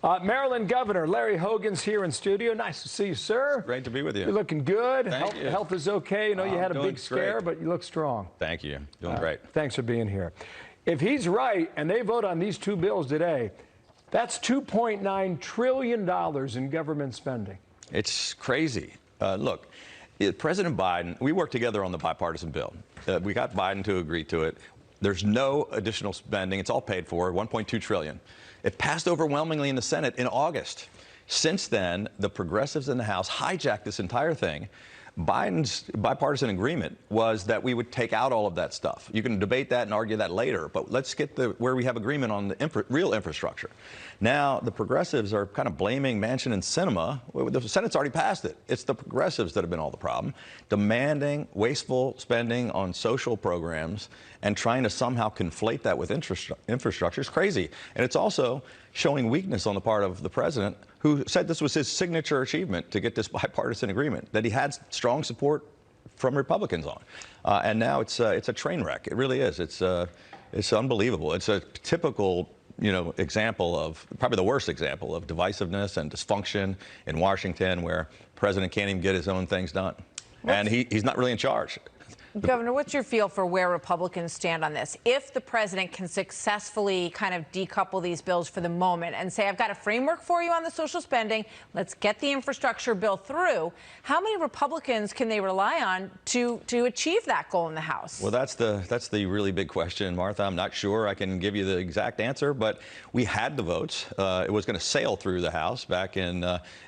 Maryland Governor Larry Hogan's here in studio. Nice to see you, sir. Great to be with you. You're looking good. Thank you. Health is okay. You know, you had a doing big scare, great. but you look strong. Thank you. Doing great. Thanks for being here. If he's right and they vote on these two bills today, that's $2.9 trillion in government spending. It's crazy. Look, President Biden, we worked together on the bipartisan bill. We got Biden to agree to it. There's no additional spending. It's all paid for, $1.2 trillion. It passed overwhelmingly in the Senate in August. Since then, the progressives in the House hijacked this entire thing. Biden's bipartisan agreement was that we would take out all of that stuff. You can debate that and argue that later, but let's get where we have agreement on the real infrastructure. Now, the progressives are kind of blaming Manchin and Sinema. Well, the Senate's already passed it. It's the progressives that have been all the problem, demanding wasteful spending on social programs and trying to somehow conflate that with infrastructure is crazy. And it's also showing weakness on the part of the president, who said this was his signature achievement to get this bipartisan agreement, that he had strong support from Republicans on. And now it's a train wreck. It really is. It's unbelievable. It's a typical, example of, probably the worst example of divisiveness and dysfunction in Washington, where the president can't even get his own things done. And he's not really in charge. Governor, what's your feel for where Republicans stand on this? If the president can successfully kind of decouple these bills for the moment and say, I've got a framework for you on the social spending, let's get the infrastructure bill through, how many Republicans can they rely on to achieve that goal in the House? Well, that's the really big question, Martha. I'm not sure I can give you the exact answer, but we had the votes. It was going to sail through the House back in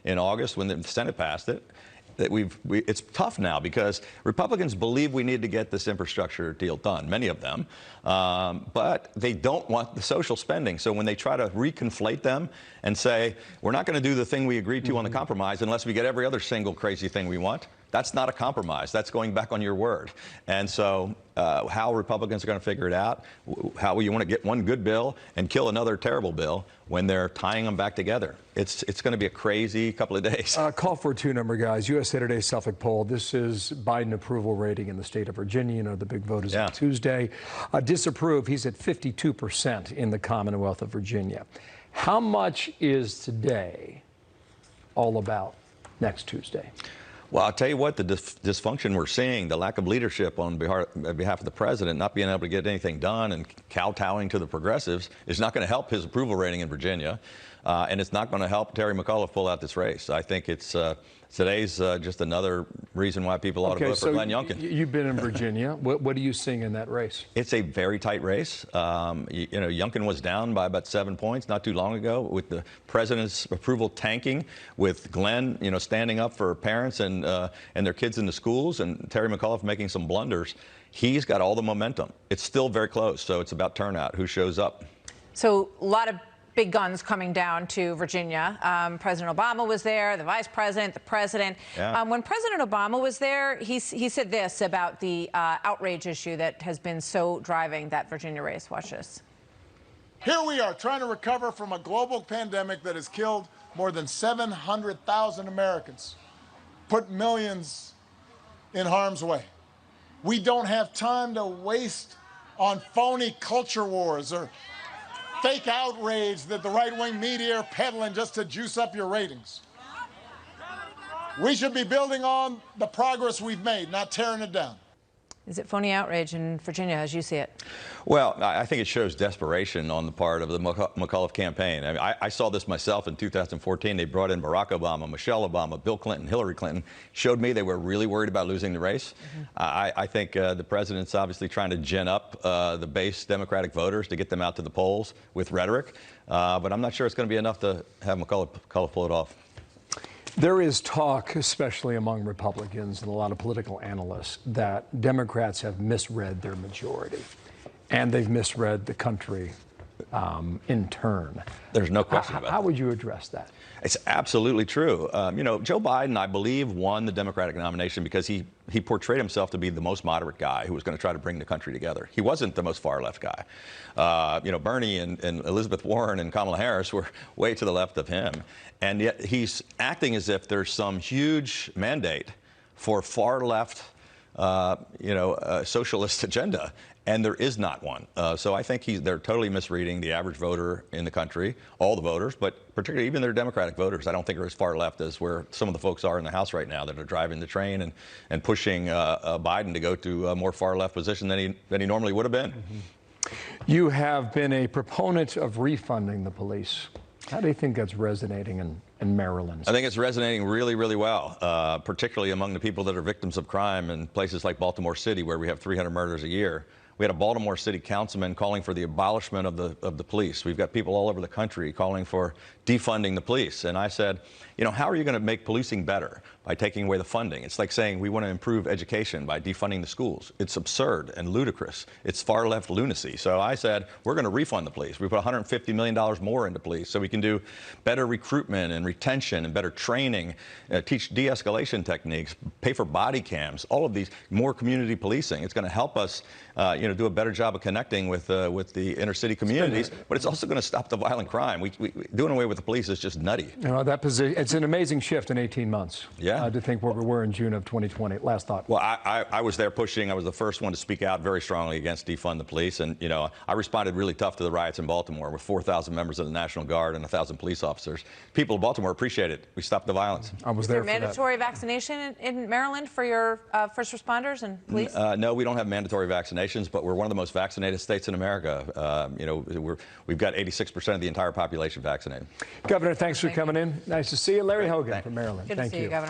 August when the Senate passed it. It's tough now because Republicans believe we need to get this infrastructure deal done, many of them, but they don't want the social spending. So when they try to reconflate them and say, we're not going to do the thing we agreed to on the compromise unless we get every other single crazy thing we want, that's not a compromise. That's going back on your word. And so how Republicans are going to figure it out, how you want to get one good bill and kill another terrible bill when they're tying them back together. It's going to be a crazy couple of days. Call for a two-number, guys. USA Today Suffolk poll. This is Biden approval rating in the state of Virginia. You know, the big vote is on Tuesday. Disapprove, he's at 52% in the Commonwealth of Virginia. How much is today all about next Tuesday? Well, I'll tell you what, the dysfunction we're seeing, the lack of leadership on behalf of the president, not being able to get anything done and kowtowing to the progressives is not going to help his approval rating in Virginia. And it's not going to help Terry McAuliffe pull out this race. I think today's just another reason why people ought to vote for Glenn Youngkin. You've been in Virginia. What are you seeing in that race? It's a very tight race. Youngkin was down by about 7 points not too long ago, with the president's approval tanking, with Glenn, standing up for parents and their kids in the schools, and Terry McAuliffe making some blunders. He's got all the momentum. It's still very close, so it's about turnout, who shows up. So a lot of big guns coming down to Virginia. President Obama was there, the vice president, the president. Yeah. When President Obama was there, he said this about the outrage issue that has been so driving that Virginia race. Watch this. Here we are trying to recover from a global pandemic that has killed more than 700,000 Americans, put millions in harm's way. We don't have time to waste on phony culture wars or fake outrage that the right-wing media are peddling just to juice up your ratings. We should be building on the progress we've made, not tearing it down. Is it phony outrage in Virginia as you see it? Well, I think it shows desperation on the part of the McAuliffe campaign. I mean, I saw this myself in 2014. They brought in Barack Obama, Michelle Obama, Bill Clinton, Hillary Clinton, showed me they were really worried about losing the race. I think the president's obviously trying to gin up the base Democratic voters to get them out to the polls with rhetoric, but I'm not sure it's going to be enough to have McAuliffe pull it off. There is talk, especially among Republicans and a lot of political analysts, that Democrats have misread their majority, and they've misread the country in turn. There's no question about that. How would you address that? It's absolutely true. Joe Biden, I believe, won the Democratic nomination because he portrayed himself to be the most moderate guy who was going to try to bring the country together. He wasn't the most far-left guy. Bernie and Elizabeth Warren and Kamala Harris were way to the left of him. And yet he's acting as if there's some huge mandate for far-left socialist agenda. And there is not one. So I think they're totally misreading the average voter in the country, all the voters, but particularly even their Democratic voters. I don't think are as far left as where some of the folks are in the House right now that are driving the train and pushing Biden to go to a more far left position than he normally would have been. Mm-hmm. You have been a proponent of refunding the police. How do you think that's resonating in Maryland? I think it's resonating really, really well, particularly among the people that are victims of crime in places like Baltimore City, where we have 300 murders a year. We had a Baltimore City councilman calling for the abolishment of the police. We've got people all over the country calling for defunding the police. And I said, how are you going to make policing better? By taking away the funding. It's like saying we want to improve education by defunding the schools. It's absurd and ludicrous. It's far left lunacy. So I said, we're going to refund the police. We put $150 million more into police so we can do better recruitment and retention and better training, teach de-escalation techniques, pay for body cams, all of these, more community policing. It's going to help us do a better job of connecting with the inner city communities, but it's also going to stop the violent crime. Doing away with the police is just nutty. It's an amazing shift in 18 months. Yeah. To think where we were in June of 2020. Last thought. Well, I was there pushing. I was the first one to speak out very strongly against defund the police. And, I responded really tough to the riots in Baltimore with 4,000 members of the National Guard and 1,000 police officers. People of Baltimore appreciate it. We stopped the violence. I was there for that. Is there mandatory vaccination in Maryland for your first responders and police? No, we don't have mandatory vaccinations, but we're one of the most vaccinated states in America. We've got 86% of the entire population vaccinated. Governor, thanks for coming in. Nice to see you. Larry Hogan Thanks. from Maryland. Good to see you, Governor.